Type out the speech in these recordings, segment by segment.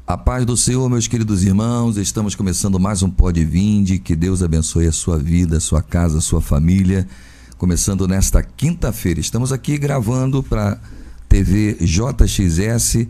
A paz do Senhor, meus queridos irmãos, estamos começando mais um Pode Vinde, que Deus abençoe a sua vida, a sua casa, a sua família, começando nesta quinta-feira. Estamos aqui gravando para TV JXS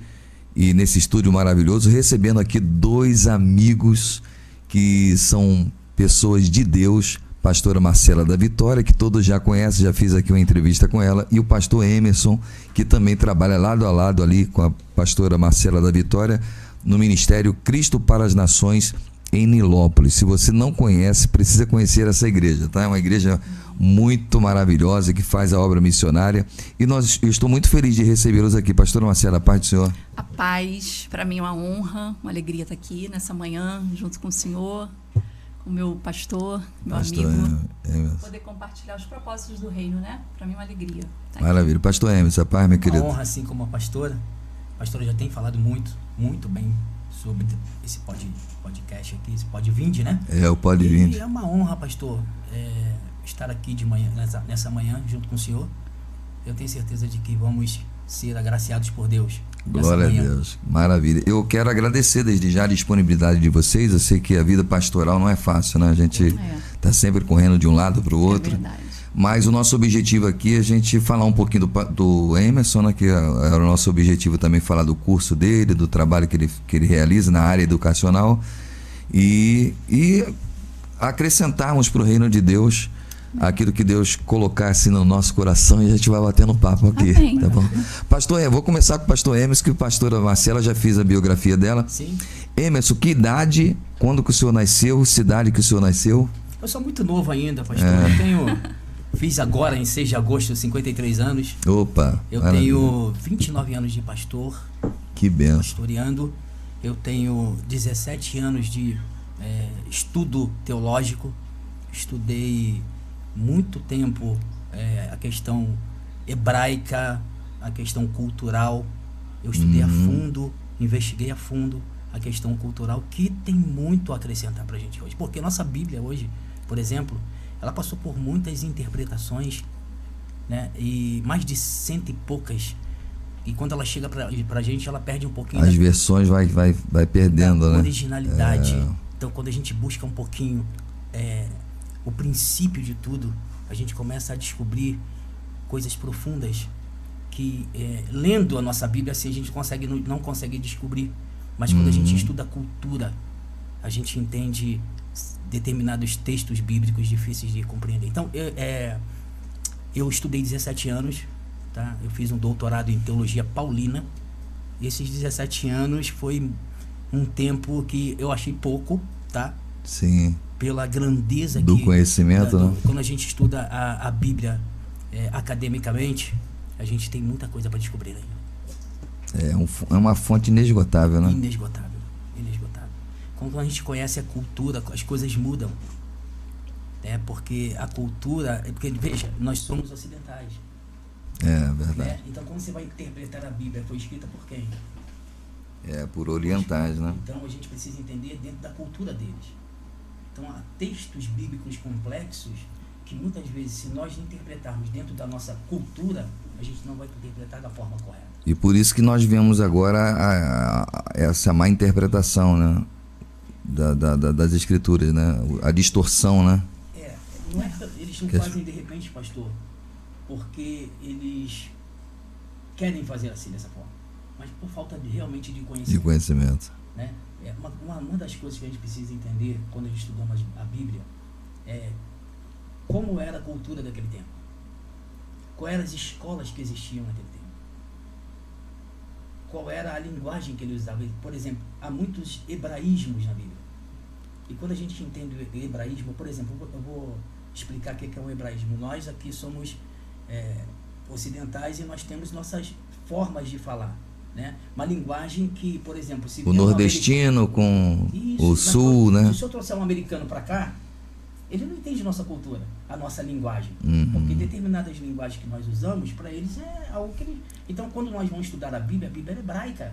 e nesse estúdio maravilhoso, recebendo aqui dois amigos que são pessoas de Deus, pastora Marcela da Vitória, que todos já conhecem, já fiz aqui uma entrevista com ela, e o pastor Emerson, que também trabalha lado a lado ali com a pastora Marcela da Vitória, no Ministério Cristo para as Nações em Nilópolis. Se você não conhece, precisa conhecer essa igreja, tá? É uma igreja muito maravilhosa que faz a obra missionária e eu estou muito feliz de recebê-los aqui. Pastora Marcela, a paz do Senhor. A paz, para mim é uma honra, uma alegria estar aqui nessa manhã, junto com o Senhor, com o meu pastor, meu amigo. Poder compartilhar os propósitos do reino, né? Para mim é uma alegria. Maravilha. Pastor Emerson, a paz, meu querido. Uma honra, assim como a pastora. A pastora já tem falado muito bem sobre esse podcast aqui, esse Pode Vinde, né? É, o Pode Vinde. E é uma honra, pastor, estar aqui de manhã, nessa manhã, junto com o senhor. Eu tenho certeza de que vamos ser agraciados por Deus. Glória a Deus, maravilha. Eu quero agradecer desde já a disponibilidade de vocês. Eu sei que a vida pastoral não é fácil, né? A gente está sempre correndo de um lado para o outro. É verdade. Mas o nosso objetivo aqui é a gente falar um pouquinho do Emerson, né, que era o nosso objetivo também, falar do curso dele, do trabalho que ele realiza na área educacional e acrescentarmos para o reino de Deus aquilo que Deus colocasse no nosso coração e a gente vai batendo papo aqui. Amém. Tá bom? Pastor, eu vou começar com o pastor Emerson, que a pastora Marcela já fiz a biografia dela. Sim. Emerson, que idade, quando que o senhor nasceu, cidade que o senhor nasceu? Eu sou muito novo ainda, pastor. Fiz agora, em 6 de agosto, 53 anos. Opa! Eu tenho 29 anos de pastor. Que benção. Pastoreando. Eu tenho 17 anos de estudo teológico. Estudei muito tempo a questão hebraica, a questão cultural. Eu estudei a fundo, investiguei a fundo a questão cultural, que tem muito a acrescentar pra gente hoje. Porque nossa Bíblia hoje, por exemplo, ela passou por muitas interpretações, né? E mais de 100 e poucas. E quando ela chega pra gente, ela perde um pouquinho. As versões vai perdendo, né? Originalidade. Então, quando a gente busca um pouquinho o princípio de tudo, a gente começa a descobrir coisas profundas que, lendo a nossa Bíblia, assim, a gente não consegue descobrir. Mas quando a gente estuda a cultura, a gente entende determinados textos bíblicos difíceis de compreender. Então, eu estudei 17 anos, tá? Eu fiz um doutorado em teologia paulina. E esses 17 anos foi um tempo que eu achei pouco, tá? Sim. Pela grandeza do conhecimento, né? Quando a gente estuda a Bíblia academicamente, a gente tem muita coisa para descobrir ainda. É uma fonte inesgotável, né? Inesgotável. Quando a gente conhece a cultura, as coisas mudam. Porque a cultura... Porque, veja, nós somos ocidentais. É verdade. Né? Então, quando você vai interpretar a Bíblia, foi escrita por quem? Por orientais, né? Então, a gente precisa entender dentro da cultura deles. Então, há textos bíblicos complexos que, muitas vezes, se nós interpretarmos dentro da nossa cultura, a gente não vai interpretar da forma correta. E por isso que nós vemos agora essa má interpretação, né? Das escrituras, né? A distorção, né? Eles não fazem de repente, pastor, porque eles querem fazer assim, dessa forma, mas por falta realmente de conhecimento. De conhecimento. Né? Uma das coisas que a gente precisa entender quando a gente estudamos a Bíblia é como era a cultura daquele tempo, quais eram as escolas que existiam naquele tempo, qual era a linguagem que ele usava. Por exemplo, há muitos hebraísmos na Bíblia. E quando a gente entende o hebraísmo, por exemplo, eu vou explicar o que é um hebraísmo. Nós aqui somos ocidentais e nós temos nossas formas de falar, né? Uma linguagem que, por exemplo... se o nordestino com o sul, né? Se eu trouxer um americano para cá, ele não entende nossa cultura, a nossa linguagem. Porque determinadas linguagens que nós usamos, para eles é algo que eles... Então, quando nós vamos estudar a Bíblia é hebraica.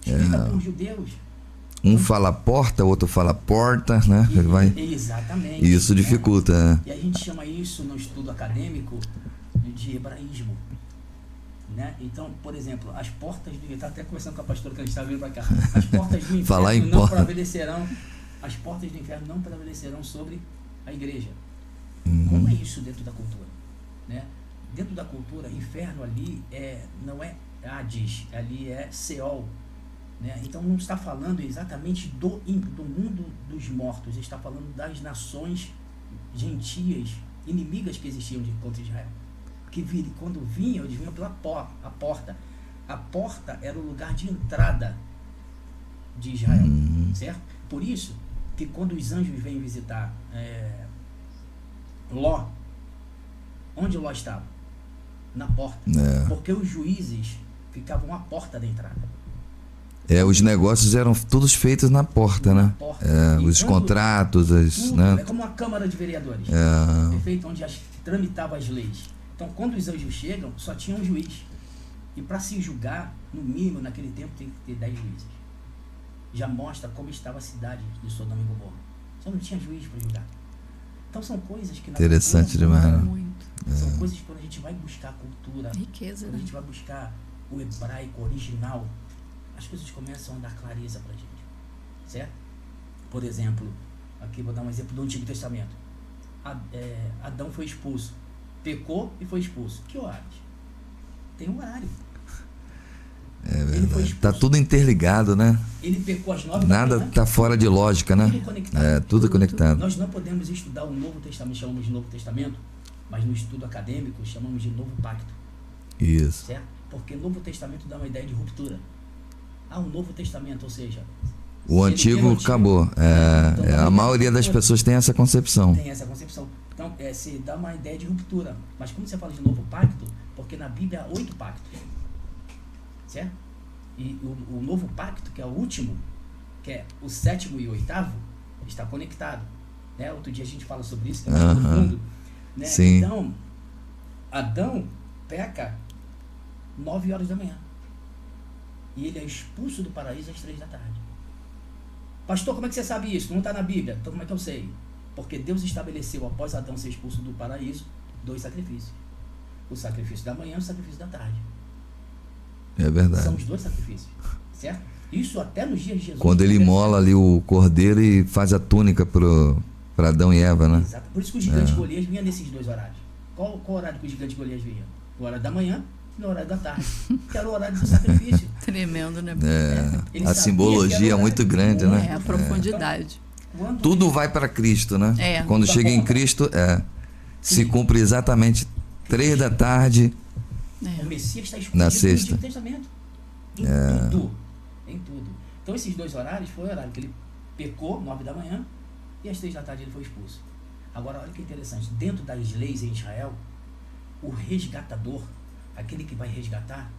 Escrita por judeus. Um fala porta, o outro fala porta, né? Exatamente. E isso dificulta. E a gente chama isso, no estudo acadêmico, de hebraísmo. Né? Então, por exemplo, as portas do inferno, estava até conversando com a pastora que a gente estava vindo para cá, as portas do inferno não prevalecerão, as portas do inferno não prevalecerão sobre a igreja. Como é isso dentro da cultura? Né? Dentro da cultura, inferno ali não é Hades, ali é Seol. Né? Então não está falando exatamente do mundo dos mortos, está falando das nações gentias, inimigas que existiam contra Israel. Que quando vinham, eles vinham pela porta. A porta era o lugar de entrada de Israel, certo? Por isso que quando os anjos vêm visitar Ló, onde Ló estava? Na porta. Porque os juízes ficavam à porta da entrada. Os negócios eram todos feitos na porta, né? Os contratos, tudo, né? É como uma Câmara de Vereadores, perfeito? Onde tramitava as leis. Então, quando os anjos chegam, só tinha um juiz. E para se julgar, no mínimo, naquele tempo, tem que ter 10 juízes. Já mostra como estava a cidade de Sodoma e Gomorra. Só não tinha juiz para julgar. Então, são coisas que... Interessante demais. São coisas que quando a gente vai buscar a cultura, riqueza, quando a gente vai buscar o hebraico original, as coisas começam a dar clareza para a gente. Certo? Por exemplo, aqui vou dar um exemplo do Antigo Testamento. Adão foi expulso. Pecou e foi expulso. Que horários? Tem um horário. É verdade. Está tudo interligado, né? Ele pecou às 9 Nada está fora de lógica, né? Tudo conectado. Tudo conectado. Nós não podemos estudar o Novo Testamento, chamamos de Novo Testamento, mas no estudo acadêmico chamamos de Novo Pacto. Isso. Certo? Porque o Novo Testamento dá uma ideia de ruptura. Um Novo Testamento, ou seja... O antigo acabou. Então, a maioria das pessoas tem essa concepção. Tem essa concepção. Então, se dá uma ideia de ruptura. Mas como você fala de novo pacto, porque na Bíblia há 8 pactos. Certo? E o novo pacto, que é o último, que é o 7º e o 8º, está conectado. Né? Outro dia a gente fala sobre isso, que é mais profundo. Né? Sim. Então, Adão peca 9 horas da manhã. E ele é expulso do paraíso às 3 da tarde. Pastor, como é que você sabe isso? Não está na Bíblia. Então como é que eu sei? Porque Deus estabeleceu, após Adão ser expulso do paraíso, 2 sacrifícios. O sacrifício da manhã e o sacrifício da tarde. É verdade. São os 2 sacrifícios. Certo? Isso até nos dias de Jesus. Quando ele imola ali o cordeiro e faz a túnica para Adão e Eva, né? Exato. Por isso que o gigante Golias vinha nesses 2 horários. Qual horário que o gigante Golias vinha? No horário da manhã e no horário da tarde. Que era o horário do sacrifício. Tremendo, né? A simbologia é muito grande, né? A profundidade. Tudo vai para Cristo, né? Quando chega em Cristo, se cumpre exatamente 3 da tarde. O Messias está escondido na sexta. No Antigo Testamento. Em tudo. Então esses 2 horários foi o horário que ele pecou, 9 da manhã, e às 3 da tarde ele foi expulso. Agora, olha que interessante. Dentro das leis em Israel, o resgatador, aquele que vai resgatar,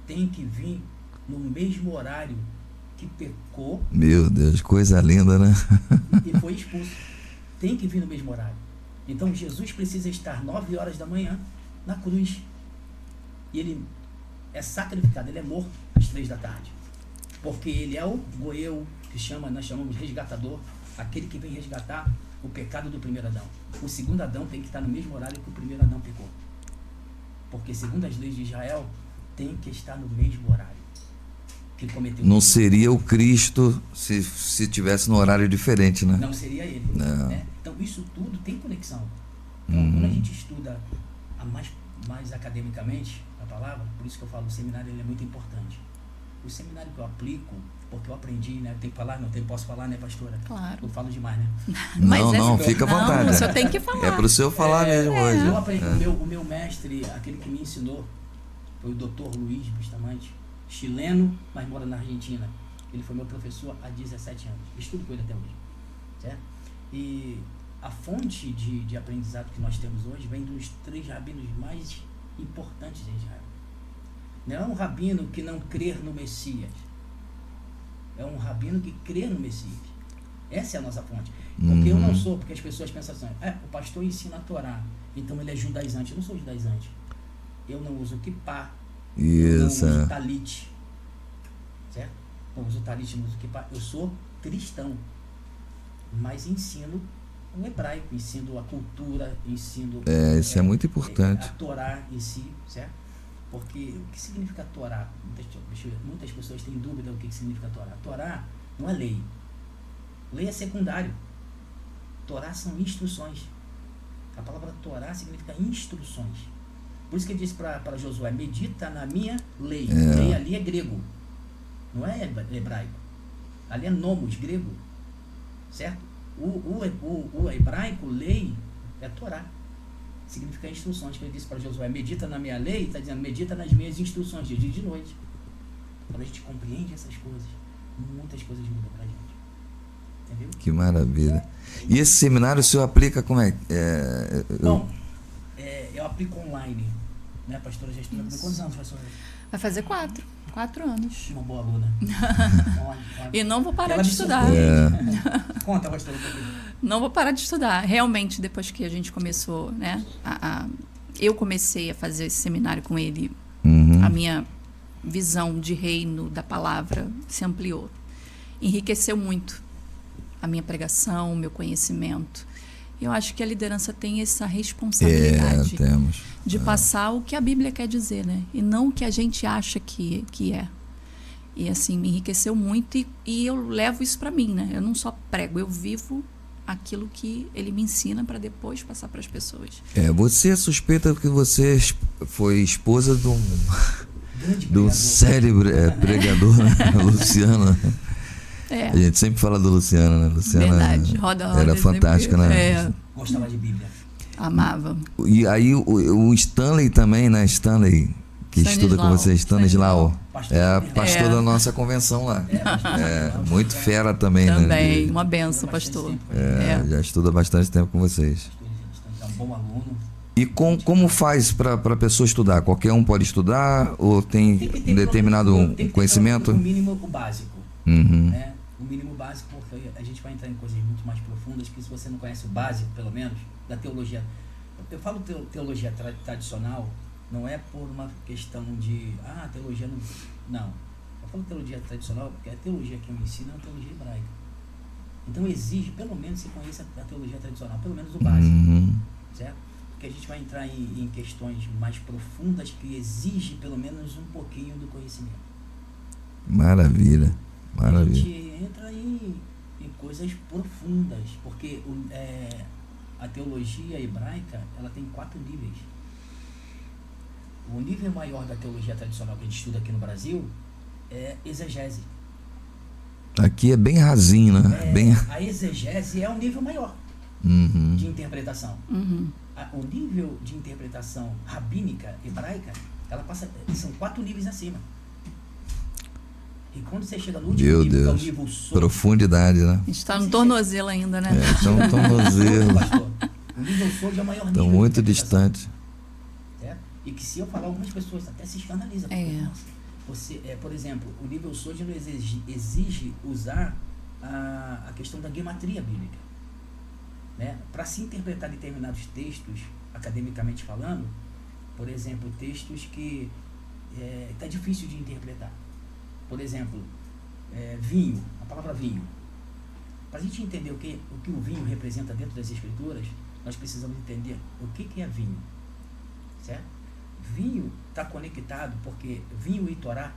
tem que vir no mesmo horário que pecou. Meu Deus, coisa linda, né? E foi expulso. Tem que vir no mesmo horário. Então Jesus precisa estar 9 horas da manhã na cruz. E ele é sacrificado, ele é morto às 3 da tarde. Porque ele é o goel, nós chamamos de resgatador, aquele que vem resgatar o pecado do primeiro Adão. O segundo Adão tem que estar no mesmo horário que o primeiro Adão pecou. Porque segundo as leis de Israel, tem que estar no mesmo horário que ele cometeu. Não seria o Cristo se tivesse no horário diferente, né? Não seria ele. Né? Então isso tudo tem conexão. Então quando a gente estuda mais academicamente a palavra, por isso que eu falo, o seminário ele é muito importante. O seminário que eu aplico, porque eu aprendi, né? Tem que falar? Não posso falar, né, pastora? Claro. Eu falo demais, né? Não, fica à vontade. Não, o senhor tem que falar. É para o senhor falar mesmo hoje. Eu aprendi, o meu mestre, aquele que me ensinou, foi o Dr. Luiz Bustamante, chileno, mas mora na Argentina. Ele foi meu professor há 17 anos. Estudo com ele até hoje. Certo? E a fonte de aprendizado que nós temos hoje vem dos 3 rabinos mais importantes em Israel. Não é um rabino que não crê no Messias. É um rabino que crê no Messias. Essa é a nossa fonte. Porque eu não sou, porque as pessoas pensam assim, o pastor ensina a Torá, então ele é judaizante. Eu não sou judaizante. Eu não uso kippah. Eu não uso talit. Certo? Não uso talit, não uso kippah. Eu sou cristão. Mas ensino o hebraico, ensino a cultura, ensino... isso é muito importante. A Torá em si, certo? Porque o que significa Torá? Muitas pessoas têm dúvida do que significa Torá. Torá não é lei. Lei é secundário. Torá são instruções. A palavra Torá significa instruções. Por isso que ele disse para Josué, medita na minha lei. Lei ali é grego. Não é hebraico. Ali é nomos, grego. Certo? O hebraico, lei, é Torá. Significa instruções. Que ele disse para Josué, medita na minha lei, está dizendo, medita nas minhas instruções, de dia e de noite. Quando a gente compreende essas coisas, muitas coisas mudam para a gente. Entendeu? Que maravilha. E esse seminário o senhor aplica como é? Bom, eu aplico online. Né, pastora? Já estuda quantos anos, pastora? Vai fazer 4 anos. Uma boa aluna. E não vou parar de estudar. Conta, pastora, um pouquinho. Não vou parar de estudar. Realmente, depois que a gente começou, né? Eu comecei a fazer esse seminário com ele, a minha visão de reino da palavra se ampliou. Enriqueceu muito a minha pregação, o meu conhecimento. Eu acho que a liderança tem essa responsabilidade de passar o que a Bíblia quer dizer, né? E não o que a gente acha que é. E assim, me enriqueceu muito e eu levo isso para mim, né? Eu não só prego, eu vivo aquilo que ele me ensina para depois passar para as pessoas. Você é suspeita que você foi esposa de um célebre pregador, né? Luciano. A gente sempre fala do Luciano, né? Luciana verdade, roda, era fantástica, sempre, né? Gostava de Bíblia. Amava. E aí o Stanley também, né? Stanley, que estuda com você, Stanley Lau. É pastor da nossa convenção lá. Muito fera também, né? Também, uma benção, pastor. Já estuda bastante tempo com vocês. É um bom aluno. E como faz para a pessoa estudar? Qualquer um pode estudar ou tem um determinado conhecimento? O mínimo, o básico. Né? O mínimo básico, porque a gente vai entrar em coisas muito mais profundas, que se você não conhece o básico, pelo menos, da teologia. Eu falo teologia tradicional, não é por uma questão de, teologia não... Não. Eu falo teologia tradicional porque a teologia que eu ensino é uma teologia hebraica. Então exige, pelo menos, que você conheça a teologia tradicional, pelo menos o básico. Certo? Porque a gente vai entrar em questões mais profundas que exigem, pelo menos, um pouquinho do conhecimento. Maravilha. A gente entra em coisas profundas, porque a teologia hebraica ela tem 4 níveis. O nível maior da teologia tradicional que a gente estuda aqui no Brasil é exegese. Aqui é bem rasinho, né? A exegese é o nível maior de interpretação. O nível de interpretação rabínica hebraica, ela passa, são 4 níveis acima. E quando você chega no último nível, que é o nível sod, profundidade, né? A gente está no tornozelo ainda, né? Está no tornozelo. O nível sod é o maior nível. Estão muito distante. E que se eu falar, algumas pessoas até se escandalizam. Por exemplo, o nível sod não exige usar a questão da gematria bíblica. Né? Para se interpretar determinados textos, academicamente falando, por exemplo, textos que está difícil de interpretar. Por exemplo, vinho, a palavra vinho. Para a gente entender o que o vinho representa dentro das escrituras, nós precisamos entender o que é vinho. Certo? Vinho está conectado porque vinho e Torá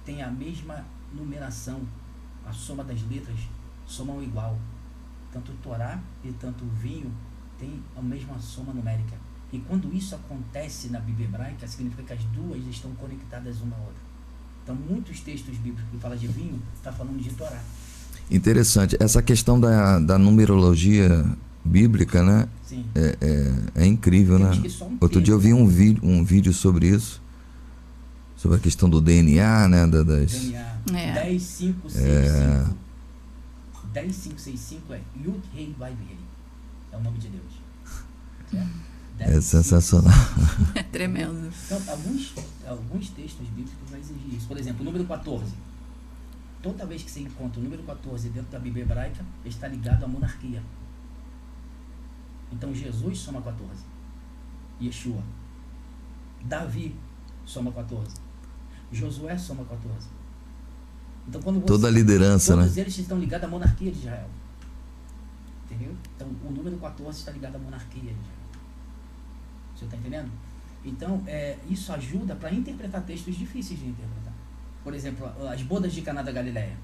tem a mesma numeração, a soma das letras somam igual. Tanto Torá e tanto vinho tem a mesma soma numérica. E quando isso acontece na Bíblia hebraica, significa que as duas estão conectadas uma à outra. Então, muitos textos bíblicos que falam de vinho, está falando de Torá. Interessante. Essa questão da numerologia bíblica, né? Sim. É incrível, né? Outro dia eu vi um vídeo sobre isso, sobre a questão do DNA, né? DNA. 10565. 10565 é Yud Rei Vai Rei. É o nome de Deus. Certo? É sensacional. É tremendo. Então, alguns textos bíblicos vão exigir isso. Por exemplo, o número 14. Toda vez que você encontra o número 14 dentro da Bíblia hebraica, está ligado à monarquia. Então, Jesus soma 14. Yeshua. Davi soma 14. Josué soma 14. Então, toda a liderança, todos né? eles estão ligados à monarquia de Israel. Entendeu? Então, o número 14 está ligado à monarquia de Israel. Você está entendendo? Então, isso ajuda para interpretar textos difíceis de interpretar. Por exemplo, as bodas de Caná da Galileia.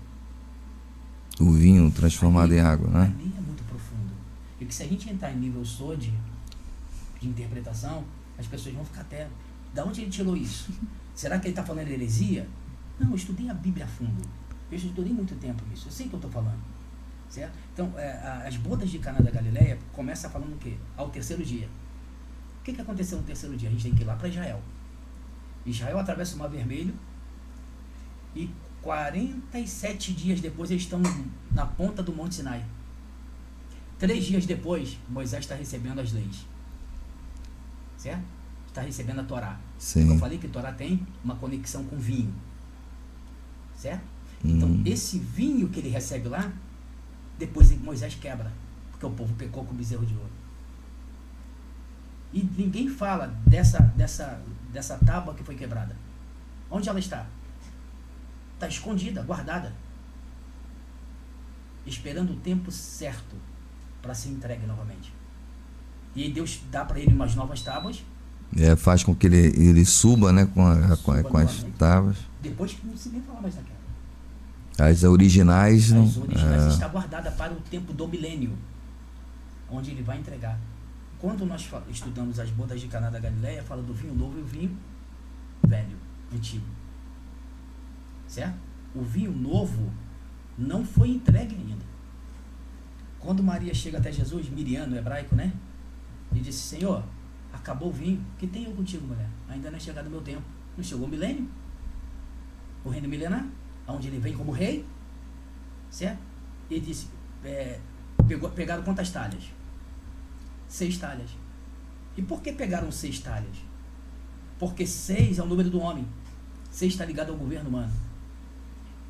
O vinho transformado em água, né? Ali é muito profundo. E que se a gente entrar em nível SOD de interpretação, as pessoas vão ficar até... Da onde ele tirou isso? Será que ele está falando heresia? Não, eu estudei a Bíblia a fundo. Eu estudei muito tempo nisso. Eu sei o que eu estou falando. Certo? Então, as bodas de Caná da Galileia começa falando o quê? Ao terceiro dia. O que aconteceu no terceiro dia? A gente tem que ir lá para Israel. Israel atravessa o Mar Vermelho e 47 dias depois eles estão na ponta do Monte Sinai. 3 dias depois, Moisés está recebendo as leis. Certo? Está recebendo a Torá. Sim. Eu falei que a Torá tem uma conexão com vinho. Certo? Então, esse vinho que ele recebe lá, depois Moisés quebra, porque o povo pecou com o bezerro de ouro. E ninguém fala dessa tábua que foi quebrada. Onde ela está? Está escondida, guardada, esperando o tempo certo para ser entregue novamente. E aí Deus dá para ele umas novas tábuas. Faz com que ele suba, né, com as tábuas. Depois que não se nem falar mais daquela. As originais não. As originais está guardada para o tempo do milênio, onde ele vai entregar. Quando nós estudamos as bodas de Caná da Galileia, fala do vinho novo e o vinho velho, antigo. Certo? O vinho novo não foi entregue ainda. Quando Maria chega até Jesus, Miriam, no hebraico, né? E disse: Senhor, acabou o vinho, que tenho eu contigo, mulher? Ainda não é chegado o meu tempo. Não chegou o milênio? O reino milenar, onde ele vem como rei, certo? Ele disse, pegaram quantas talhas? 6 talhas. E por que pegaram 6 talhas? Porque 6 é o número do homem. 6 está ligado ao governo humano.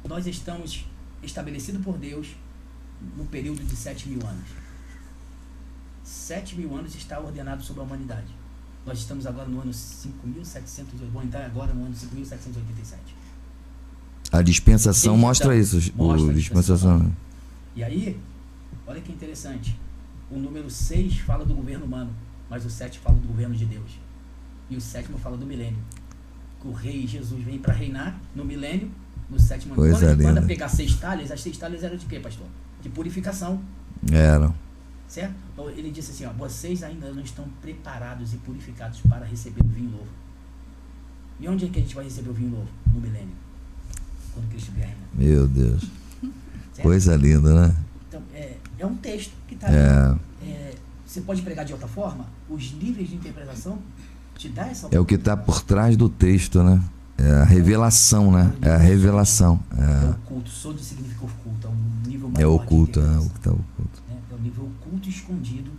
Nós estamos estabelecidos por Deus no período de 7.000 anos. 7.000 anos está ordenado sobre a humanidade. Nós estamos agora no ano 5.700, vamos entrar agora no ano 5.787. A dispensação mostra isso. Mostra a dispensação. E aí, olha que interessante. O número 6 fala do governo humano, mas o 7 fala do governo de Deus. E o 7º fala do milênio. Que o rei Jesus vem para reinar no milênio, no 7º ano. Quando ele manda pegar 6 talhas, as 6 talhas eram de quê, pastor? De purificação. Eram. Certo? Então ele disse assim, ó, vocês ainda não estão preparados e purificados para receber o vinho novo. E onde é que a gente vai receber o vinho novo? No milênio. Quando Cristo vier reinar. Meu Deus. Certo? Coisa linda, né? Então, é um texto que está ali. Você pode pregar de outra forma? Os níveis de interpretação te dá essa... É o que está por trás do texto, né? É a revelação, né? É a revelação. É o culto. Sod significa oculto. É um nível maior. É oculto, é o que está oculto. É o nível oculto escondido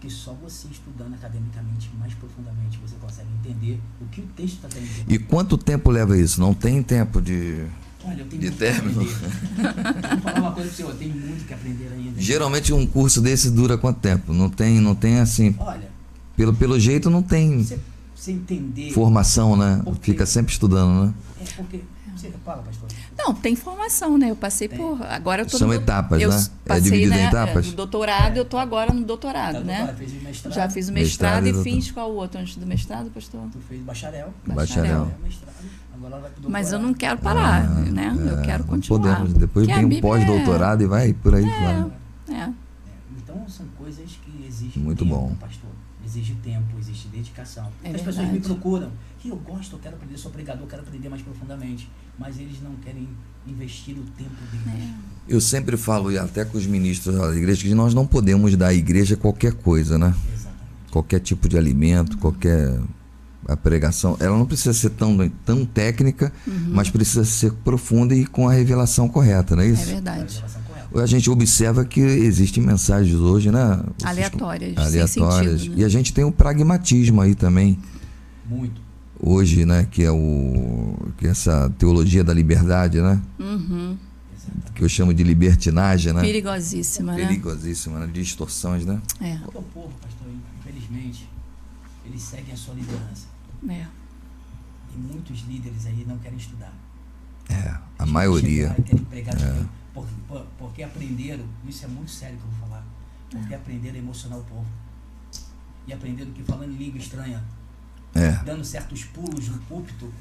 que só você estudando academicamente mais profundamente você consegue entender o que o texto está querendo dizer. E quanto tempo leva isso? Não tem tempo de... Olha, eu tenho de muito término. que aprender. Vou falar uma coisa para você, eu tenho muito que aprender ainda. Geralmente um curso desse dura quanto tempo? Não tem assim... Olha... Pelo jeito não tem você entender... formação, né? Fica sempre estudando, né? Porque... Você fala, pastor. Não, tem formação, né? Eu passei por... Agora eu tô São etapas, né? Passei, dividido em etapas? No doutorado, eu tô agora no doutorado, né? Fez o mestrado. Já fiz o mestrado e fiz qual o outro antes do mestrado, pastor? Tu fez bacharel. Bacharel. Mestrado. Agora vai pro doutorado. Mas eu não quero parar, né? Eu quero continuar. Podemos. Depois vem um pós-doutorado e vai por aí fora. Então são coisas que exigem muito tempo, bom. Pastor. Exige tempo, exige dedicação. As verdade. pessoas me procuram. Que eu gosto, eu quero aprender, sou pregador, quero aprender mais profundamente. Mas eles não querem investir o tempo deles. Eu sempre falo, e até com os ministros da igreja, que nós não podemos dar à igreja qualquer coisa, né? Exatamente. Qualquer tipo de alimento, qualquer... A pregação, ela não precisa ser tão técnica, mas precisa ser profunda e com a revelação correta, não é isso? É verdade. A gente observa que existem mensagens hoje, né? Aleatórias. Sem sentido, né? E a gente tem o pragmatismo aí também. Muito. Hoje, né? Que é essa teologia da liberdade, né? Que eu chamo de libertinagem, né? Perigosíssima, né? Perigosíssima, né? Distorções, né? Porque o povo, pastor, infelizmente, eles seguem a sua liderança. E muitos líderes aí não querem estudar. A maioria. Querem pregar porque aprenderam, isso é muito sério que eu vou falar, porque aprenderam a emocionar o povo. E aprenderam que falando em língua estranha dando certos pulos no púlpito,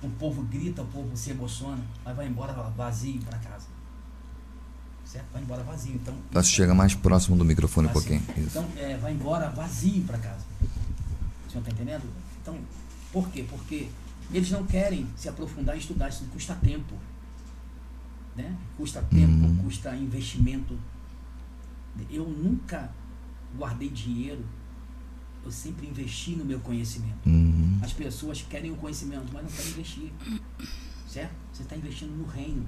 o povo grita, o povo se emociona, mas vai embora vazio para casa. Certo? Vai embora vazio. Então, chega mais próximo do microfone um pouquinho. Isso. Então, vai embora vazio para casa. O senhor está entendendo? Então, por quê? Porque eles não querem se aprofundar em estudar, isso custa tempo. Né? Custa tempo, custa investimento. Eu nunca guardei dinheiro, eu sempre investi no meu conhecimento. As pessoas querem o conhecimento, mas não querem investir. Certo? Você está investindo no reino.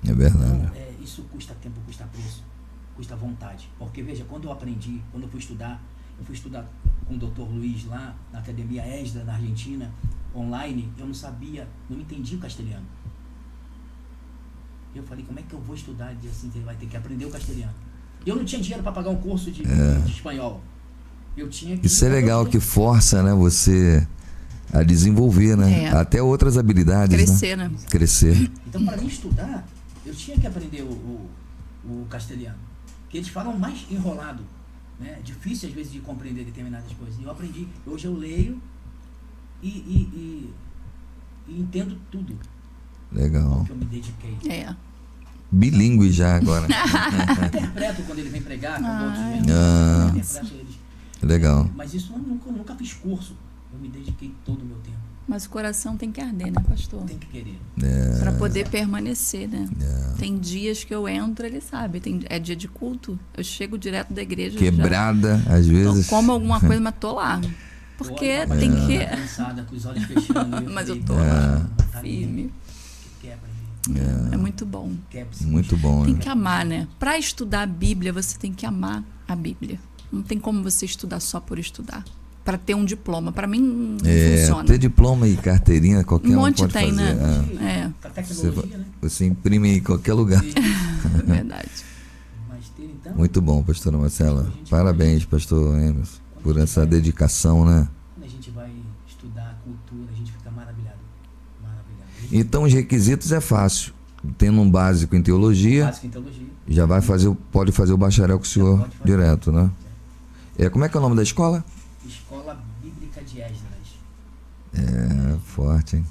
É verdade. Então, isso custa tempo, custa preço, custa vontade. Porque, veja, quando eu fui estudar com o Dr. Luiz lá na Academia ESDRA, na Argentina, online, eu não sabia, não entendia o castelhano. Eu falei, como é que eu vou estudar? Ele disse assim, ele vai ter que aprender o castelhano. Eu não tinha dinheiro para pagar um curso de espanhol. Eu tinha que... Isso é legal, que força, né, você a desenvolver, né? Até outras habilidades. Crescer, né? Crescer. Então, para mim estudar, eu tinha que aprender o castelhano. Que eles falam mais enrolado, né? Difícil, às vezes, de compreender determinadas coisas. E eu aprendi. Hoje eu leio e entendo tudo. Legal. Que eu me dediquei. Bilíngue já agora. Eu interpreto quando ele vem pregar, quando eu interpreto eles. Legal. Mas isso eu nunca fiz curso. Eu me dediquei todo o meu tempo. Mas o coração tem que arder, né, pastor? Tem que querer. Para poder permanecer, né? Tem dias que eu entro, ele sabe. É dia de culto, eu chego direto da igreja. Quebrada, às vezes. Como alguma coisa, mas tô lá. Porque tem que... Cansada, com os olhos fechando. Mas eu tô firme. É muito bom. Muito bom. Tem que amar, né? Para estudar a Bíblia, você tem que amar a Bíblia. Não tem como você estudar só por estudar. Para ter um diploma. Para mim, não funciona. Ter diploma e carteirinha, qualquer um pode tem, fazer. Né? Você imprime em qualquer lugar. É verdade. Muito bom, pastora Marcela. Parabéns, pastor Emerson, por essa dedicação, né? Quando a gente vai estudar a cultura, a gente fica maravilhado. Então, os requisitos é fácil. Tendo um básico em teologia, já pode fazer o bacharel com o senhor direto, né? Como é que é o nome da escola? Escola Bíblica de Esdras. Forte, hein?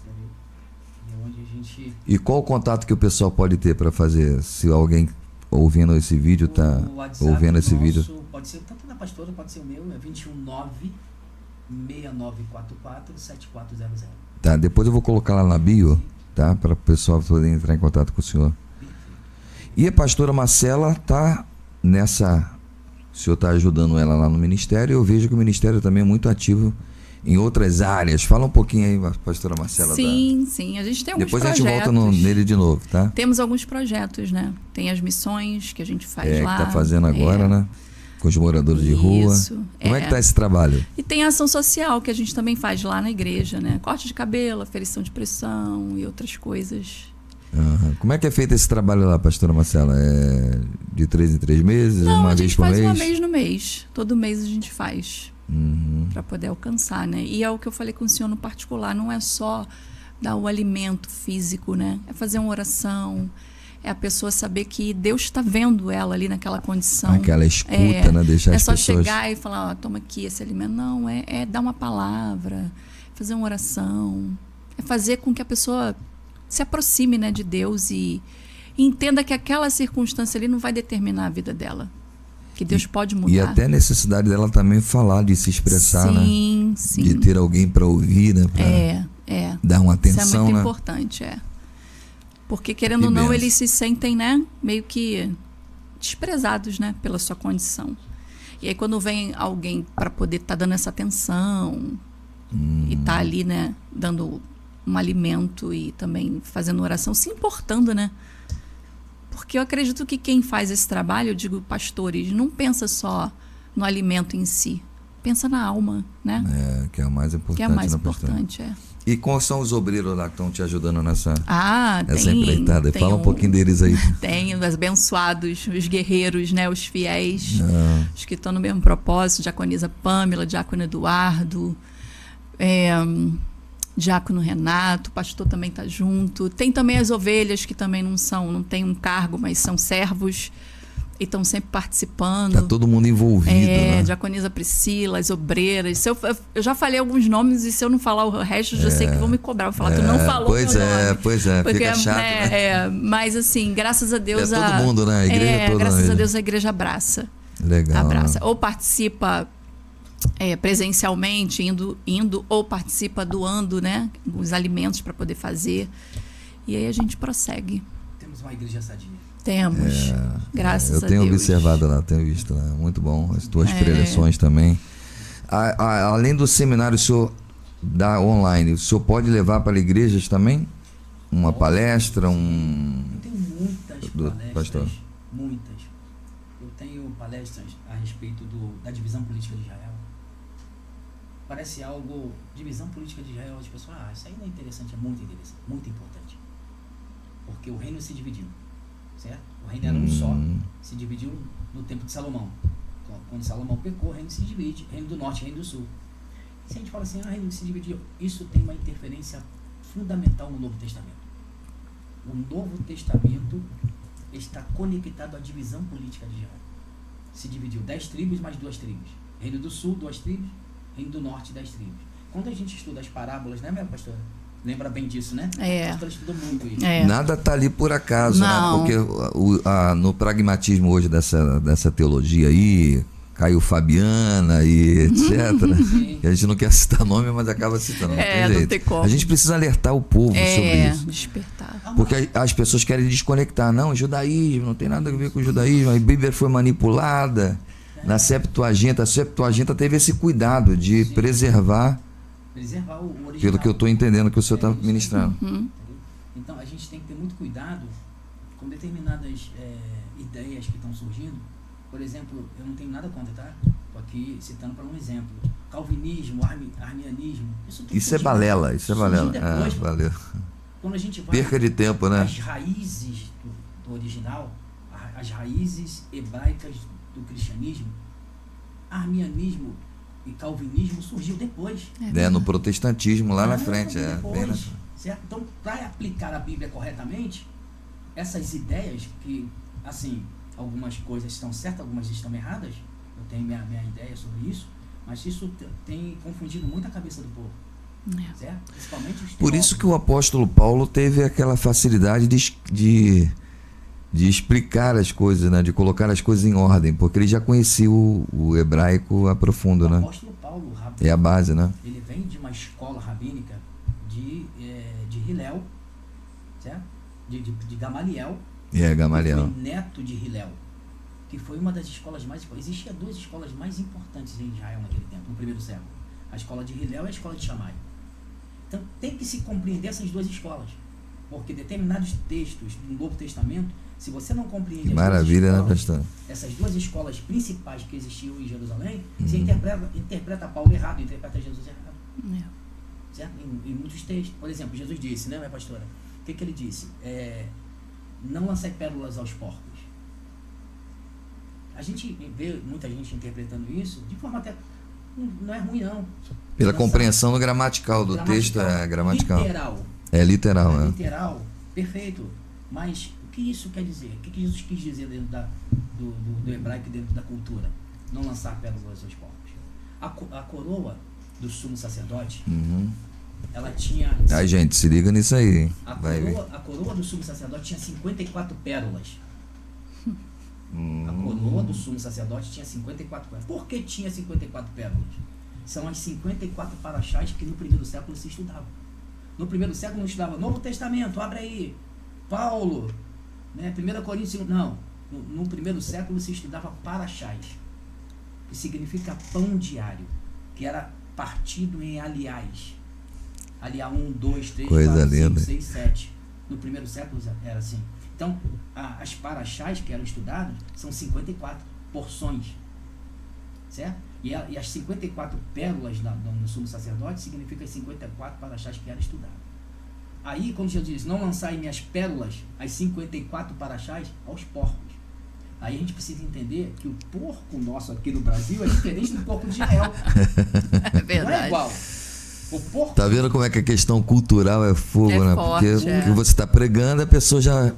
E qual o contato que o pessoal pode ter para fazer? Se alguém ouvindo esse vídeo está ouvindo esse vídeo. Pode ser tanto da pastora, pode ser o meu, é 219-6944-7400. Tá, depois eu vou colocar lá na bio, tá? Para o pessoal poder entrar em contato com o senhor. E a pastora Marcela tá nessa... O senhor está ajudando ela lá no ministério. Eu vejo que o ministério também é muito ativo em outras áreas. Fala um pouquinho aí, pastora Marcela. Sim. A gente tem alguns depois projetos. A gente volta nele de novo, tá? Temos alguns projetos, né? Tem as missões que a gente faz lá. Que está fazendo agora, né? Com os moradores de rua. Como é que está esse trabalho? E tem a ação social que a gente também faz lá na igreja, né? Corte de cabelo, aferição de pressão e outras coisas. Como é que é feito esse trabalho lá, pastora Marcela? É de 3 em 3 meses? Não, uma vez por mês? A gente faz uma vez no mês. Todo mês a gente faz. Para poder alcançar, né? E é o que eu falei com o senhor no particular. Não é só dar o alimento físico, né? É fazer uma oração. É a pessoa saber que Deus está vendo ela ali naquela condição. Aquela escuta, né? Deixar as pessoas... É só chegar e falar, toma aqui esse alimento. Não, é dar uma palavra. Fazer uma oração. É fazer com que a pessoa... se aproxime, né, de Deus e entenda que aquela circunstância ali não vai determinar a vida dela. Que Deus pode mudar. E até a necessidade dela também falar, de se expressar, né? Sim. De ter alguém para ouvir, né? Pra dar uma atenção, isso é muito né? importante, Porque, querendo ou não, eles se sentem, né, meio que desprezados, né, pela sua condição. E aí, quando vem alguém para poder estar dando essa atenção e tá ali, né, dando um alimento e também fazendo oração, se importando, né? Porque eu acredito que quem faz esse trabalho, eu digo pastores, não pensa só no alimento em si, pensa na alma, né? Que é o mais importante. Que é o mais importante, E quais são os obreiros lá que estão te ajudando nessa empreitada? Fala um pouquinho deles aí. Tem os abençoados, os guerreiros, né? Os fiéis, os que estão no mesmo propósito, diaconisa Pâmela, diácono Eduardo, diácono Renato, o pastor também está junto. Tem também as ovelhas que também não têm um cargo, mas são servos. e estão sempre participando. Tá todo mundo envolvido, né? Diaconisa Priscila, as obreiras. Se eu já falei alguns nomes, e se eu não falar o resto, eu já sei que vão me cobrar. Vou falar, tu não falou pois meu é, nome. Pois é, porque fica chato, né? Mas assim, graças a Deus... todo mundo, né? A igreja toda. Graças a Deus a igreja abraça. Legal. Abraça. Né? Ou participa presencialmente, indo, ou participa doando, né? Os alimentos para poder fazer. E aí a gente prossegue. Temos uma igreja sadia. Temos, graças a Deus. Eu tenho observado lá, tenho visto lá. Muito bom, as tuas preleções também. Além do seminário, o senhor dá online, o senhor pode levar para igrejas também? Uma palestra, Eu tenho muitas palestras, pastor. Muitas. Eu tenho palestras a respeito da divisão política de Israel. Parece algo, divisão política de Israel, as pessoas, isso aí não é interessante, é muito interessante, muito importante. Porque o reino se dividiu. Certo? O reino era um só, se dividiu no tempo de Salomão. Quando Salomão pecou, o reino se divide, reino do norte e reino do sul. E se a gente fala assim, o reino se dividiu, isso tem uma interferência fundamental no Novo Testamento. O Novo Testamento está conectado à divisão política de Israel. Se dividiu 10 tribos mais 2 tribos. Reino do sul, 2 tribos, reino do norte, 10 tribos. Quando a gente estuda as parábolas, né, minha pastora? Lembra bem disso, né? A pastora estuda muito isso. Nada está ali por acaso, não. Né? Porque no pragmatismo hoje dessa teologia aí, caiu Fabiana e etc. E a gente não quer citar nome, mas acaba citando. Não tem jeito. Não tem como. A gente precisa alertar o povo sobre isso. Despertar. Porque as pessoas querem desconectar. Não, judaísmo, não tem nada a ver com o judaísmo. A Bíblia foi manipulada. Na Septuaginta, a Septuaginta teve esse cuidado de preservar o original. Pelo que eu estou entendendo que o senhor está ministrando. Então a gente tem que ter muito cuidado com determinadas ideias que estão surgindo. Por exemplo, eu não tenho nada contra, tá? Estou aqui citando para um exemplo. Calvinismo, arminianismo. Isso é balela, isso é balela. Depois, valeu. Quando a gente vai perca de tempo, né? As raízes do original, as raízes hebraicas do cristianismo, arminianismo e calvinismo surgiu depois. No protestantismo, lá na frente. Depois, certo? Então, para aplicar a Bíblia corretamente, essas ideias que, assim, algumas coisas estão certas, algumas estão erradas, eu tenho minha ideia sobre isso, mas isso tem confundido muito a cabeça do povo. Certo? Principalmente os Por isso que o apóstolo Paulo teve aquela facilidade de explicar as coisas, né? De colocar as coisas em ordem, porque ele já conhecia o hebraico a profundo, né? O apóstolo Paulo, é a base, né? Ele vem de uma escola rabínica de Hillel, certo? De Gamaliel. Gamaliel. Foi neto de Hillel, que foi uma das escolas mais... Existia 2 escolas mais importantes em Israel naquele tempo, no primeiro século. A escola de Hillel e a escola de Shammai. Então tem que se compreender essas 2 escolas, porque determinados textos do Novo Testamento, se você não compreende essas 2 escolas principais que existiam em Jerusalém, você interpreta Paulo errado, interpreta Jesus errado. Certo? Em muitos textos. Por exemplo, Jesus disse, né, minha pastora? O que ele disse? Não lancei pérolas aos porcos. A gente vê muita gente interpretando isso de forma até... Não é ruim, não. Pela compreensão gramatical do texto, gramatical. Literal. É literal, literal, perfeito. Mas o que isso quer dizer? O que Jesus quis dizer dentro do hebraico, dentro da cultura? Não lançar pérolas aos porcos. A coroa do sumo sacerdote, ela tinha... gente, se liga nisso aí. A coroa do sumo sacerdote tinha 54 pérolas. A coroa do sumo sacerdote tinha 54 pérolas. Por que tinha 54 pérolas? São as 54 paraxás que no primeiro século se estudavam. No primeiro século não estudava Novo Testamento, abre aí, Paulo, né, 1 Coríntios, não. No primeiro século se estudava paraxás, que significa pão diário, que era partido em aliás. Aliá 1, 2, 3, 4, 5, 6, 7. No primeiro século era assim. Então, as paraxás que eram estudadas são 54 porções, certo? E as 54 pérolas no sumo sacerdote significa as 54 paraxás que eram estudadas. Aí, quando Jesus diz, não lançai minhas pérolas, as 54 paraxás, aos porcos. Aí a gente precisa entender que o porco nosso aqui no Brasil é diferente do porco de Israel. É verdade. Não é igual. O porco... Tá vendo como é que a questão cultural é fogo, né? Forte, porque você está pregando, a pessoa já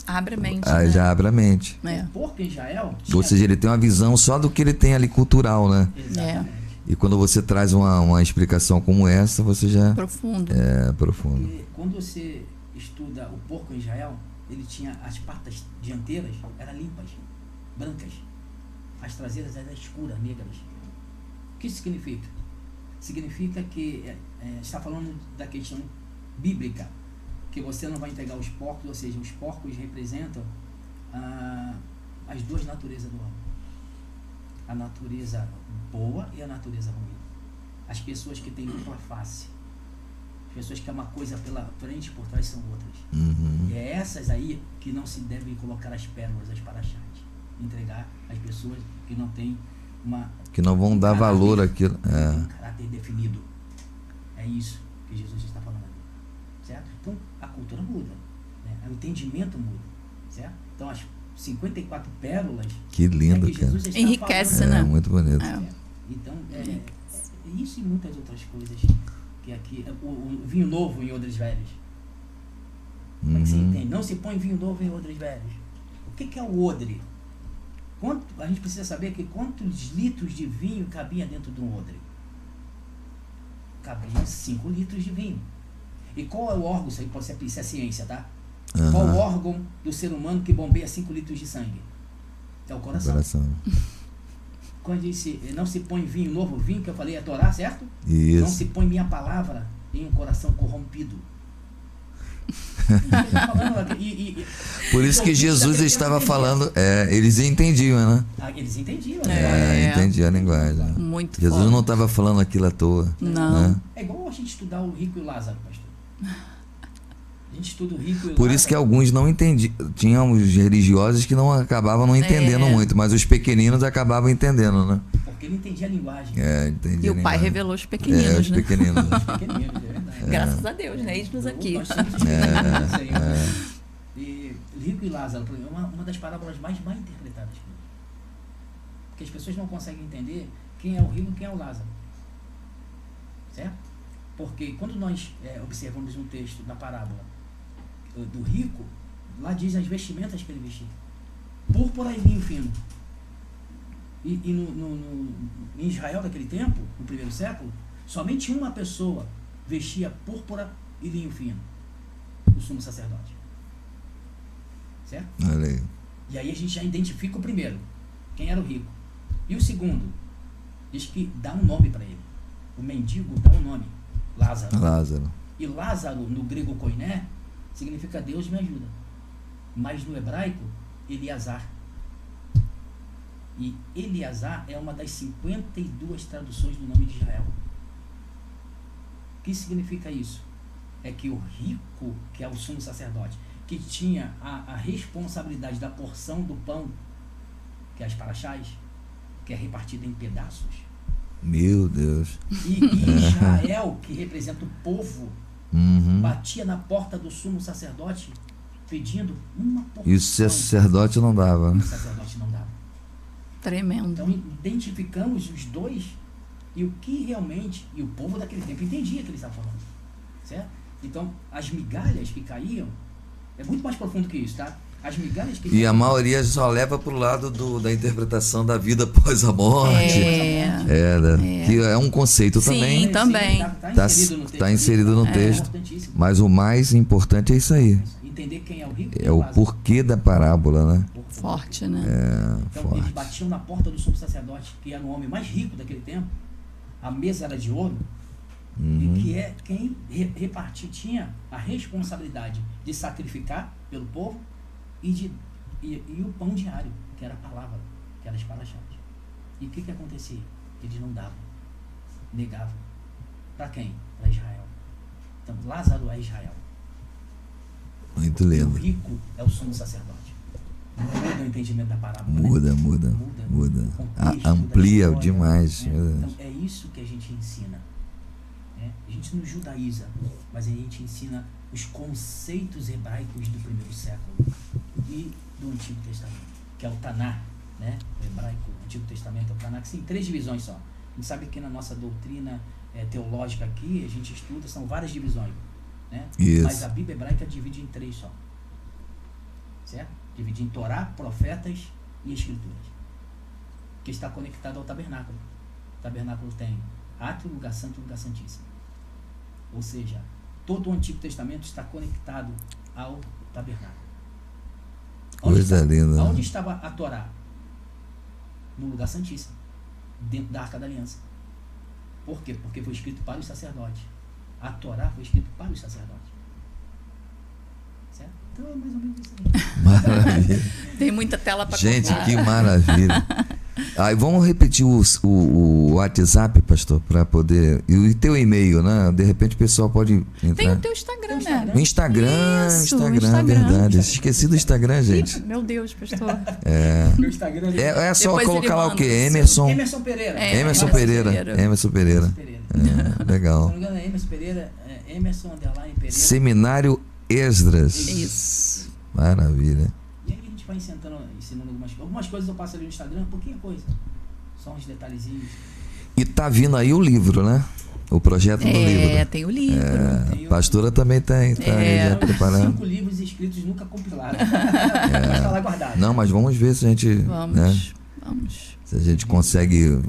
Abre a mente. Já abre a mente. O porco em Israel... Ou seja, ele tem uma visão só do que ele tem ali cultural, né? Exatamente. E quando você traz uma explicação como essa, você já... Profundo. Profundo. Porque quando você estuda o porco em Israel, ele tinha as patas dianteiras, eram limpas, brancas. As traseiras eram escuras, negras. O que isso significa? Significa que está falando da questão bíblica, que você não vai entregar os porcos, ou seja, os porcos representam as duas naturezas do homem. A natureza boa e a natureza ruim. As pessoas que têm dupla face. As pessoas que uma coisa pela frente e por trás são outras. Uhum. É essas aí que não se devem colocar as pérolas, as paraxás. Entregar às pessoas que não têm que não vão dar valor àquilo. Um caráter definido. É isso que Jesus está falando. Certo? Então, a cultura muda. Né? O entendimento muda. Certo? Então, as 54 pérolas... Que lindo, que Jesus está enriquece, falando, né? Muito bonito. Então, isso e muitas outras coisas. Que aqui, o vinho novo em odres velhos. Como é que se entende? Não se põe vinho novo em odres velhos. O que é o odre? A gente precisa saber que quantos litros de vinho cabia dentro de um odre? Cabia 5 litros de vinho. E qual é o órgão? Isso aí pode ser, isso é ciência, tá? Uhum. Qual o órgão do ser humano que bombeia 5 litros de sangue? É o coração. Quando disse, não se põe vinho novo, vinho que eu falei é Torá, certo? Isso. Não se põe minha palavra em um coração corrompido. Por isso que Jesus estava falando, eles entendiam, né? Eles entendiam, entendiam a linguagem. Muito Jesus forte. não estava falando aquilo à toa. Não. Né? É igual a gente estudar o rico e o Lázaro, pastor. A gente estuda o rico e o Lázaro. Por isso que alguns não entendiam. Tinham os religiosos que não acabavam não entendendo muito, mas os pequeninos acabavam entendendo, né? Porque ele entendia a linguagem. Entendia. E o pai revelou os pequeninos, os pequeninos. Os pequeninos, é verdade. Graças a Deus, né? Eis-nos aqui. E rico e Lázaro, por exemplo, uma das parábolas mais mal interpretadas. Porque as pessoas não conseguem entender quem é o rico e quem é o Lázaro. Certo? Porque quando nós observamos um texto da parábola do rico, lá diz as vestimentas que ele vestia. Púrpura e linho fino. E em Israel daquele tempo, no primeiro século, somente uma pessoa vestia púrpura e linho fino. O sumo sacerdote. Certo? Olha aí. E aí a gente já identifica o primeiro, quem era o rico. E o segundo, diz que dá um nome para ele. O mendigo dá um nome, Lázaro. E Lázaro, no grego koiné, significa Deus me ajuda. Mas no hebraico, Eliazar. E Eliazar é uma das 52 traduções do nome de Israel. O que significa isso? É que o rico, que é o sumo sacerdote, que tinha a responsabilidade da porção do pão, que é as paraxás, que é repartida em pedaços. Meu Deus. E Israel, que representa o povo, batia na porta do sumo sacerdote pedindo uma porção. E o sacerdote não dava, né? O sacerdote não dava. Tremendo. Então identificamos os dois e o que realmente, e o povo daquele tempo entendia o que ele estava falando, certo? Então as migalhas que caíam, é muito mais profundo que isso, tá? As migalhas que E a maioria só leva para o lado da interpretação da vida após a morte. Que é um conceito também. Sim, também. Está inserido no texto. Mas o mais importante é isso aí. Entender quem é o rico. É o porquê da parábola, né? Forte, né? Então forte. eles batiam na porta do sumo sacerdote, que era o homem mais rico daquele tempo. A mesa era de ouro. E que é quem tinha a responsabilidade de sacrificar pelo povo e o pão diário, que era a palavra, que era as paraxás. E o que acontecia? Eles não davam, negavam. Para quem? Para Israel. Então Lázaro é Israel. Muito E lindo. o rico é o sumo sacerdote. Muda o entendimento da parábola. Muda. Contexto Amplia da história, demais. Então é isso que a gente ensina. A gente não judaiza, mas a gente ensina os conceitos hebraicos do primeiro século e do Antigo Testamento, que é o Taná, né? O hebraico, o Antigo Testamento é o Taná, que tem 3 divisões só. A gente sabe que na nossa doutrina teológica aqui, a gente estuda, são várias divisões, né? Isso. Mas a Bíblia hebraica divide em 3 só. certo? Dividir em Torá, profetas e escrituras, que está conectado ao tabernáculo. O tabernáculo tem átrio, lugar santo e lugar santíssimo. Ou seja, todo o Antigo Testamento está conectado ao tabernáculo. Coisa linda. Onde estava a Torá? No lugar santíssimo, dentro da Arca da Aliança. Por quê? Porque foi escrito para os sacerdotes. A Torá foi escrito para os sacerdotes. Certo? Então é mais ou menos isso aí. Maravilha. Tem muita tela para Gente, contar. que maravilha. Aí vamos repetir o WhatsApp, pastor, para poder. E o teu e-mail, né? De repente o pessoal pode entrar. Tem o teu Instagram, né? O Instagram, Isso, Instagram, verdade. Esqueci do Instagram, gente. Meu Deus, pastor. Meu Instagram É só Depois colocar ele lá o manda quê? o seu. Emerson. Emerson Pereira. Emerson Emerson Pereira. Pereira. Emerson Pereira. Pereira. É, legal. Se não me engano é Emerson Pereira, Emerson _ Pereira. Seminário Esdras. Isso. Maravilha. E aí a gente vai ensinando algumas coisas eu passo ali no Instagram, pouquinha coisa. Só uns detalhezinhos. E tá vindo aí o livro, né? O projeto do livro. Tem o livro. Tem A pastora também tá aí já preparando. 5 livros escritos nunca compilados. Mas tá lá guardado. Não, mas vamos ver se a gente, Vamos, né? vamos. Se a gente consegue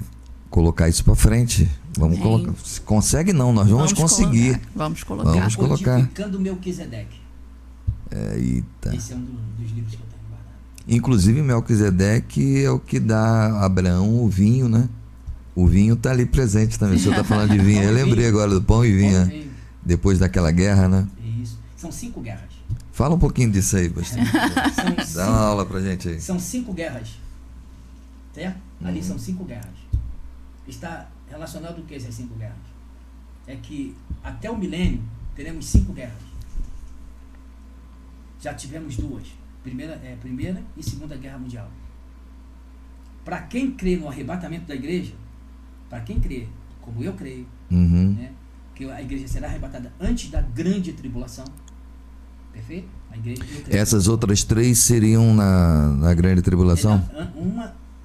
colocar isso para frente. Vamos Amém. colocar. Se consegue não, nós vamos conseguir. Colocar. Vamos colocar. Vamos colocar. Codificando Melquisedeque. Eita. Esse é um dos livros que eu tenho guardado. Inclusive Melquisedeque é o que dá a Abraão o vinho, né? O vinho tá ali presente também. O senhor tá falando de vinho. Eu lembrei agora do pão e vinho, né? Vinho. Depois daquela guerra, né? Isso. São 5 guerras. Fala um pouquinho disso aí, pastor. Dá uma aula pra gente aí. São 5 guerras. Certo? Ali são 5 guerras. Está relacionado o que essas 5 guerras? É que até o milênio teremos 5 guerras. Já tivemos 2. Primeira e Segunda Guerra Mundial. Para quem crê no arrebatamento da igreja, para quem crê, como eu creio, né, que a igreja será arrebatada antes da grande tribulação. Perfeito? A igreja, essas outras 3 seriam na grande tribulação?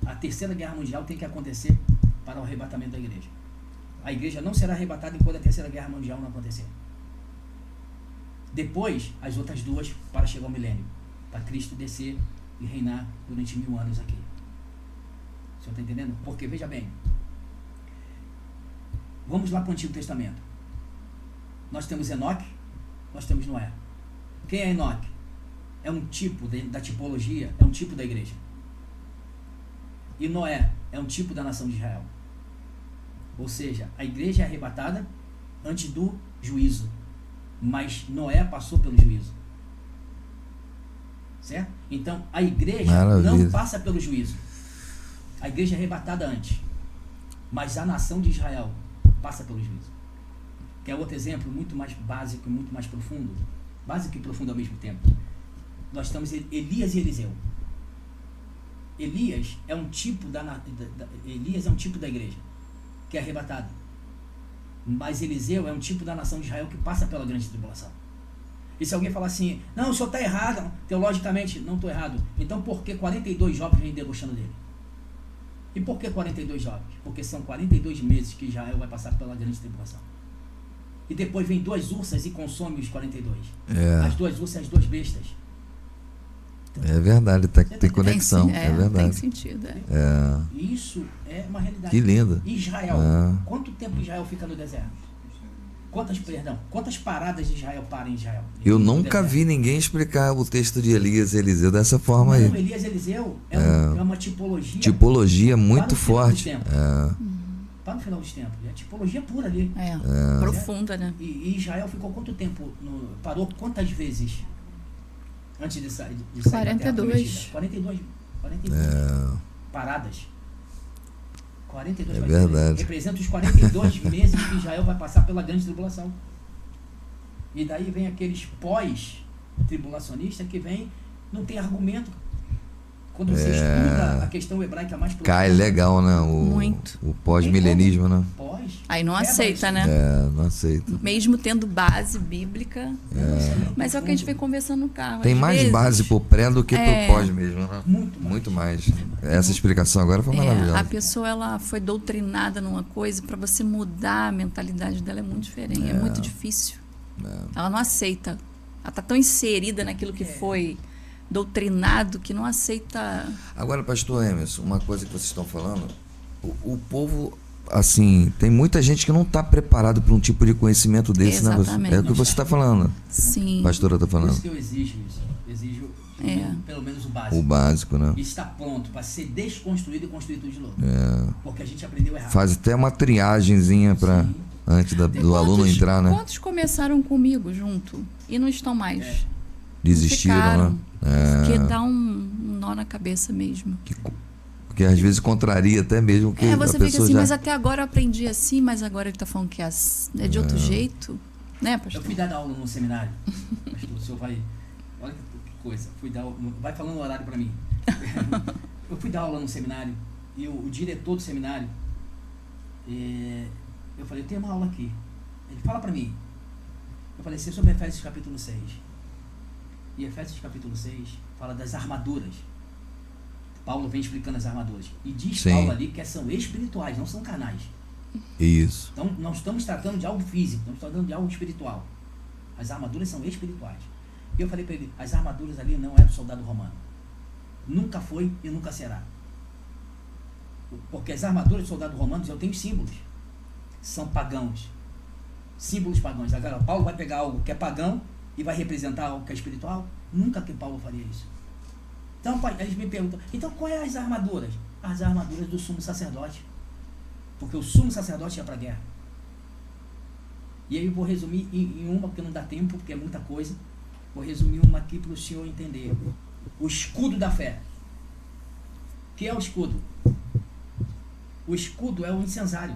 A Terceira Guerra Mundial tem que acontecer para o arrebatamento da igreja. A igreja não será arrebatada enquanto a Terceira Guerra Mundial não acontecer. Depois, as outras 2 para chegar ao milênio. Para Cristo descer e reinar durante 1000 anos aqui. O senhor está entendendo? Porque, veja bem, vamos lá para o Antigo Testamento. Nós temos Enoque, nós temos Noé. Quem é Enoque? É um tipo da tipologia, é um tipo da igreja. E Noé é um tipo da nação de Israel. Ou seja, a igreja é arrebatada antes do juízo. Mas Noé passou pelo juízo. Certo? Então, a igreja não passa pelo juízo. A igreja é arrebatada antes. Mas a nação de Israel passa pelo juízo. Que é outro exemplo muito mais básico e muito mais profundo. Básico e profundo ao mesmo tempo. Nós temos Elias e Eliseu. Elias é um tipo Elias é um tipo da igreja que é arrebatado. Mas Eliseu é um tipo da nação de Israel que passa pela grande tribulação. E se alguém falar assim, não, o senhor está errado, teologicamente, não estou errado. Então por que 42 jovens vêm debochando dele? E por que 42 jovens? Porque são 42 meses que Israel vai passar pela grande tribulação. E depois vem 2 ursas e consome os 42. As 2 ursas e as 2 bestas. É verdade, tem conexão. É verdade. Tem sentido. Isso é uma realidade. Que lindo. Israel, quanto tempo Israel fica no deserto? Quantas paradas de Israel param em Israel? Eu nunca vi ninguém explicar o texto de Elias e Eliseu dessa forma aí. Elias e Eliseu é uma tipologia. Tipologia muito forte. Para no final dos tempos. É tipologia pura ali. Profunda, né? E Israel ficou quanto tempo? Parou quantas vezes? Antes de sair 42. 42 paradas. 42 é verdade. Representa os 42 meses que Israel vai passar pela grande tribulação. E daí vem aqueles pós-tribulacionistas que não tem argumento. Quando você estuda a questão hebraica mais profunda. Cai legal, né? O pós-milenismo, né? Aí não aceita, né? Não aceita. Mesmo tendo base bíblica. Mas é o que a gente vem conversando no carro. Tem mais vezes, base pro pré do que pro pós mesmo, né? Muito mais. Essa explicação agora foi maravilhosa. A pessoa ela foi doutrinada numa coisa, para você mudar a mentalidade dela é muito diferente, é muito difícil. Ela não aceita. Ela está tão inserida naquilo que foi doutrinado, que não aceita... Agora, pastor Emerson, uma coisa que vocês estão falando, o povo, assim, tem muita gente que não está preparado para um tipo de conhecimento desse, né? Exatamente. É o que você está falando. Sim. A pastora está Por falando. isso que eu exijo isso. Exijo pelo menos o básico. O básico, né? E está pronto para ser desconstruído e construído tudo de novo. Porque a gente aprendeu errado. Faz até uma triagenzinha para antes do aluno entrar, né? Quantos começaram comigo junto e não estão mais? Desistiram, né? Porque dá um nó na cabeça mesmo. Porque às vezes contraria até mesmo que você a fica pessoa assim, já... mas até agora eu aprendi assim, mas agora ele está falando que é de outro jeito, né, pastor? Eu fui dar aula num seminário. Pastor, o senhor vai... Olha que coisa. Vai falando o horário para mim. Eu fui dar aula num seminário e o diretor do seminário, eu falei, eu tenho uma aula aqui. Ele fala para mim. Eu falei, isso é sobre Efésios capítulo 6. E Efésios capítulo 6 fala das armaduras. Paulo vem explicando as armaduras. E diz Paulo ali que são espirituais, não são carnais. Isso. Então, nós estamos tratando de algo físico, não estamos tratando de algo espiritual. As armaduras são espirituais. E eu falei para ele, as armaduras ali não é do soldado romano. Nunca foi e nunca será. Porque as armaduras do soldado romano, eu tenho símbolos. São pagãos. Símbolos pagãos. Agora, Paulo vai pegar algo que é pagão e vai representar algo que é espiritual? Nunca que Paulo faria isso. Então, eles me perguntam, então quais é as armaduras? As armaduras do sumo sacerdote. Porque o sumo sacerdote ia para a guerra. E aí eu vou resumir em uma, porque não dá tempo, porque é muita coisa. Vou resumir uma aqui para o senhor entender. O escudo da fé. O que é o escudo? O escudo é o incensário.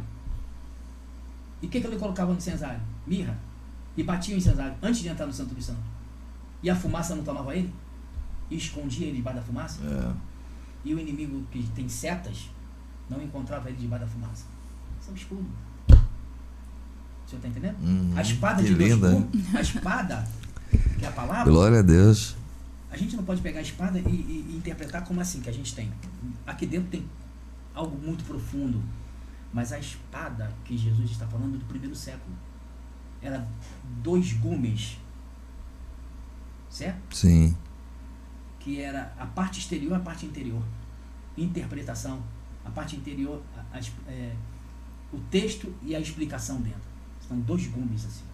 E o que ele colocava no incensário? Mirra. E batia o incensário antes de entrar no Santo dos Santos. E a fumaça não tomava ele? E escondia ele debaixo da fumaça? E o inimigo que tem setas não encontrava ele debaixo da fumaça. Isso é o escudo. O senhor está entendendo? A espada de Deus. A espada, que é a palavra. Glória a Deus. A gente não pode pegar a espada e interpretar como assim que a gente tem. Aqui dentro tem algo muito profundo. Mas a espada que Jesus está falando do primeiro século era 2 gumes. Certo? Sim. Que era a parte exterior e a parte interior. Interpretação. A parte interior, o texto e a explicação dentro. São 2 gumes assim.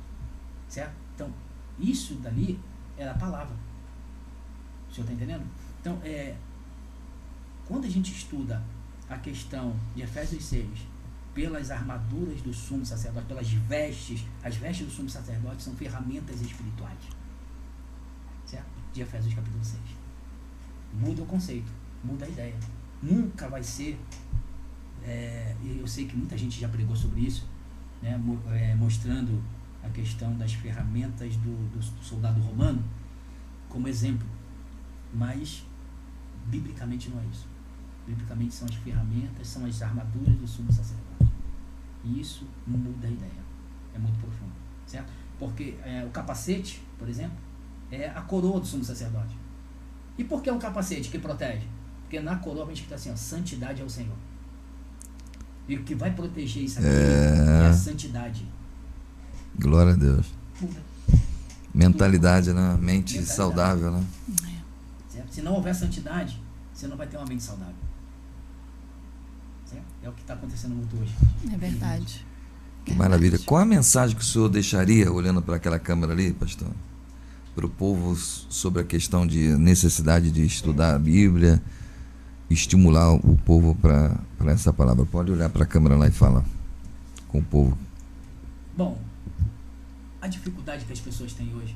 Certo? Então, isso dali era a palavra. O senhor está entendendo? Então, quando a gente estuda a questão de Efésios 6, pelas armaduras do sumo sacerdote, pelas vestes, as vestes do sumo sacerdote são ferramentas espirituais. Certo? De Efésios capítulo 6. Muda o conceito, muda a ideia. Nunca vai ser, eu sei que muita gente já pregou sobre isso, né, mostrando a questão das ferramentas do soldado romano como exemplo, mas biblicamente não é isso. Biblicamente são as ferramentas, são as armaduras do sumo sacerdote. E isso muda a ideia. É muito profundo, certo? Porque o capacete, por exemplo, é a coroa do sumo sacerdote. E por que um capacete que protege? Porque na coroa a gente está assim, ó, santidade ao Senhor. E o que vai proteger isso aqui é a santidade. Glória a Deus. Muda. Mentalidade, né? Mente saudável, né? Certo? Se não houver santidade, você não vai ter uma mente saudável. Certo? É o que está acontecendo muito hoje. É verdade. Que maravilha. Qual a mensagem que o senhor deixaria, olhando para aquela câmera ali, pastor, para o povo sobre a questão de necessidade de estudar a Bíblia, estimular o povo para essa palavra? Pode olhar para a câmera lá e falar com o povo. Bom, a dificuldade que as pessoas têm hoje,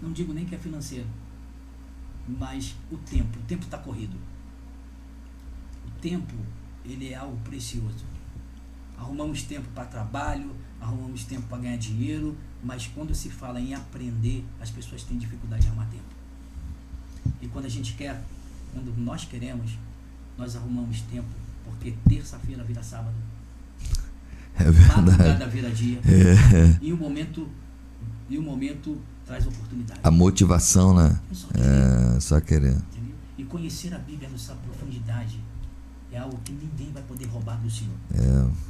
não digo nem que é financeiro, mas o tempo está corrido. O tempo, ele é algo precioso. Arrumamos tempo para trabalho, arrumamos tempo para ganhar dinheiro, mas quando se fala em aprender, as pessoas têm dificuldade de arrumar tempo. E quando a gente quer, quando nós queremos, nós arrumamos tempo, porque terça-feira vira sábado. É verdade. Madrugada vira dia. E o momento traz oportunidade. A motivação, né? É só querer. Só querer. Entendeu? E conhecer a Bíblia nessa profundidade é algo que ninguém vai poder roubar do Senhor.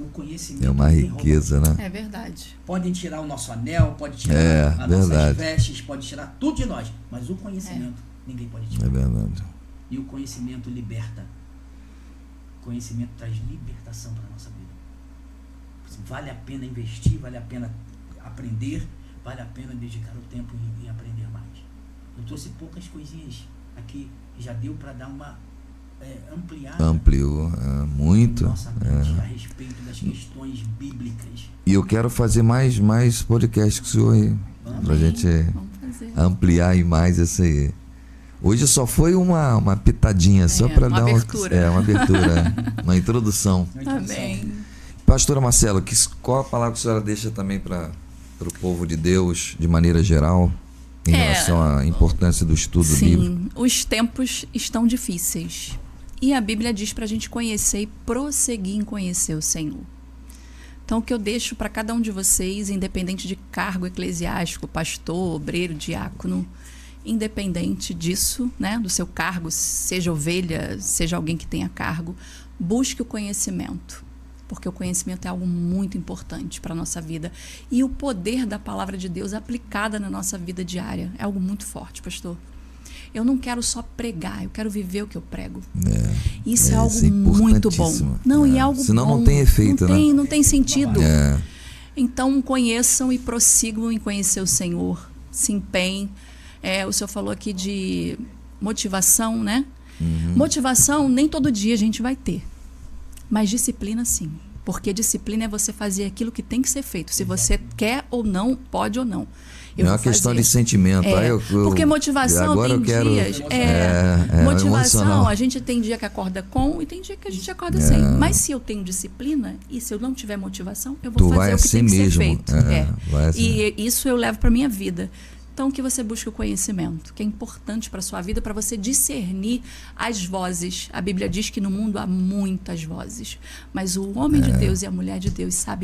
O conhecimento é uma riqueza, né? É verdade. Podem tirar o nosso anel, pode tirar as nossas vestes, pode tirar tudo de nós, mas o conhecimento ninguém pode tirar. É verdade. E o conhecimento liberta. O conhecimento traz libertação para a nossa vida. Vale a pena investir, vale a pena aprender, vale a pena dedicar o tempo em aprender mais. Eu trouxe poucas coisinhas aqui, já deu para dar uma ampliada. Ampliou muito. Nossa mente a respeito das questões bíblicas. E eu quero fazer mais podcasts com o senhor aí, pra gente ampliar aí mais esse aí. Hoje só foi uma pitadinha, só para dar abertura. Uma abertura, uma introdução. Amém. Pastora Marcela, qual a palavra que a senhora deixa também para o povo de Deus, de maneira geral, em relação à importância do estudo bíblico? Sim, os tempos estão difíceis. E a Bíblia diz para a gente conhecer e prosseguir em conhecer o Senhor. Então, o que eu deixo para cada um de vocês, independente de cargo eclesiástico, pastor, obreiro, diácono, independente disso, né, do seu cargo, seja ovelha, seja alguém que tenha cargo, busque o conhecimento. Porque o conhecimento é algo muito importante para a nossa vida. E o poder da palavra de Deus aplicada na nossa vida diária é algo muito forte, pastor. Eu não quero só pregar, eu quero viver o que eu prego. Isso é algo muito bom. Não, e é algo senão bom. Não tem efeito, não tem sentido. Então, conheçam e prossigam em conhecer o Senhor. Se empenhem. O senhor falou aqui de motivação, né? Motivação nem todo dia a gente vai ter. Mas disciplina, sim. Porque disciplina é você fazer aquilo que tem que ser feito. Se você quer ou não, pode ou não. É uma questão de sentimento. Porque motivação tem dias. Motivação, a gente tem dia que acorda com e tem dia que a gente acorda sem. Mas se eu tenho disciplina e se eu não tiver motivação, eu vou fazer o que tem que ser feito. E isso eu levo para minha vida. Então, que você busque o conhecimento, que é importante para a sua vida, para você discernir as vozes. A Bíblia diz que no mundo há muitas vozes, mas o homem de Deus e a mulher de Deus sabem